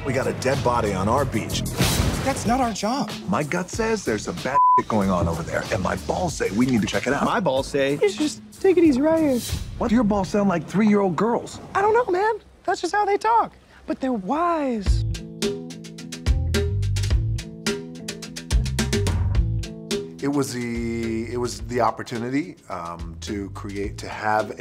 We got a dead body on our beach. That's not our job. My gut says there's some bad shit going on over there, and my balls say we need to check it out. My balls say, you should just take it easy right here. What do your balls sound like 3-year-old girls? I don't know, man. That's just how they talk. But they're wise. It was the opportunity to have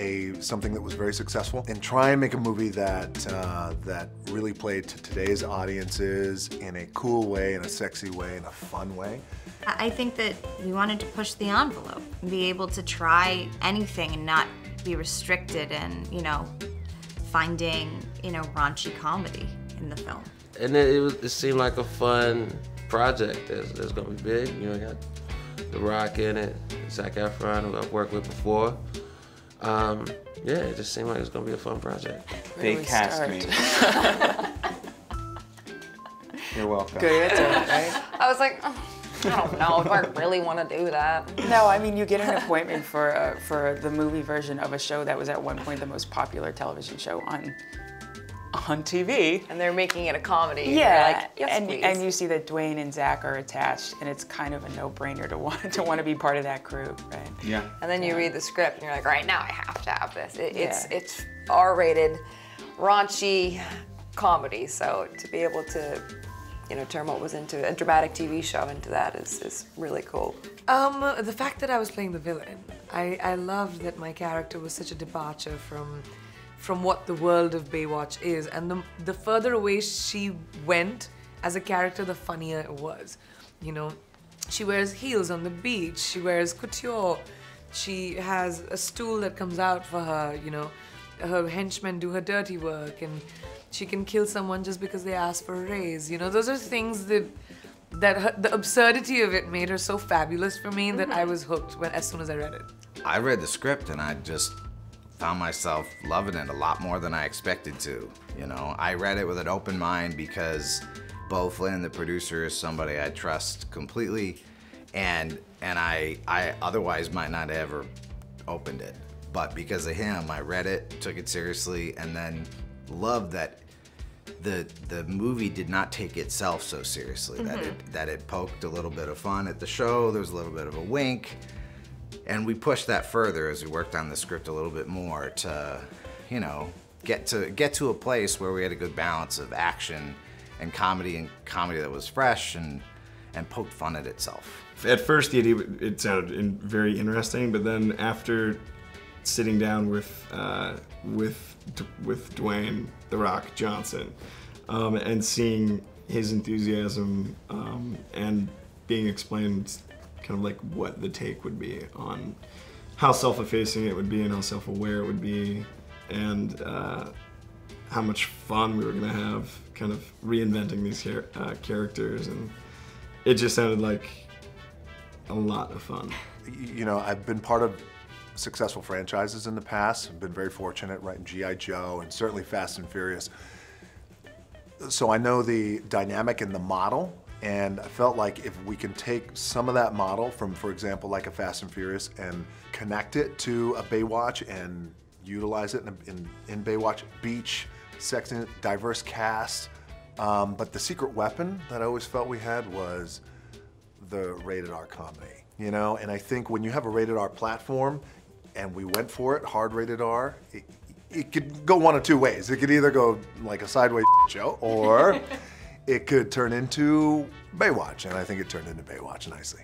something that was very successful and try and make a movie that really played to today's audiences in a cool way, in a sexy way, in a fun way. I think that we wanted to push the envelope, be able to try anything and not be restricted and, finding, raunchy comedy in the film. And it seemed like a fun project that's gonna be big. You got The Rock in it, Zac Efron, who I've worked with before. Yeah, it just seemed like it was gonna be a fun project. Big cast meeting. You're welcome. Good answer, right? I was like, oh, I don't know if I really want to do that. No, I mean, you get an appointment for the movie version of a show that was at one point the most popular television show on TV. And they're making it a comedy. Yeah, and you're like, yes, please. And you see that Dwayne and Zac are attached, and it's kind of a no-brainer to want to be part of that crew, right? Yeah. And then you read the script, and you're like, right now I have to have this. It's R-rated, raunchy comedy. So to be able to, turn what was into a dramatic TV show into that is really cool. The fact that I was playing the villain, I loved that my character was such a departure from what the world of Baywatch is, and the further away she went as a character, the funnier it was. She wears heels on the beach, she wears couture, she has a stool that comes out for her, her henchmen do her dirty work, and she can kill someone just because they ask for a raise. Those are things that the absurdity of it made her so fabulous for me that I was hooked as soon as I read it. I read the script and I just found myself loving it a lot more than I expected to. I read it with an open mind because both Lynn, the producer, is somebody I trust completely, and I otherwise might not have ever opened it. But because of him, I read it, took it seriously, and then loved that the movie did not take itself so seriously, that it poked a little bit of fun at the show, there was a little bit of a wink, and we pushed that further as we worked on the script a little bit more to, get to a place where we had a good balance of action and comedy that was fresh and poked fun at itself. At first, the idea, it sounded very interesting, but then after sitting down with Dwayne "The Rock" Johnson and seeing his enthusiasm and being explained kind of like what the take would be on how self-effacing it would be and how self-aware it would be, and how much fun we were going to have kind of reinventing these characters, and it just sounded like a lot of fun. I've been part of successful franchises in the past. I've been very fortunate, right, in G.I. Joe and certainly Fast and Furious. So I know the dynamic and the model, and I felt like if we can take some of that model from, for example, like a Fast and Furious and connect it to a Baywatch and utilize it in Baywatch, beach, sexy, diverse cast. But the secret weapon that I always felt we had was the rated R comedy, And I think when you have a rated R platform, and we went for it, hard rated R, it could go one of two ways. It could either go like a sideways show, or it could turn into Baywatch, and I think it turned into Baywatch nicely.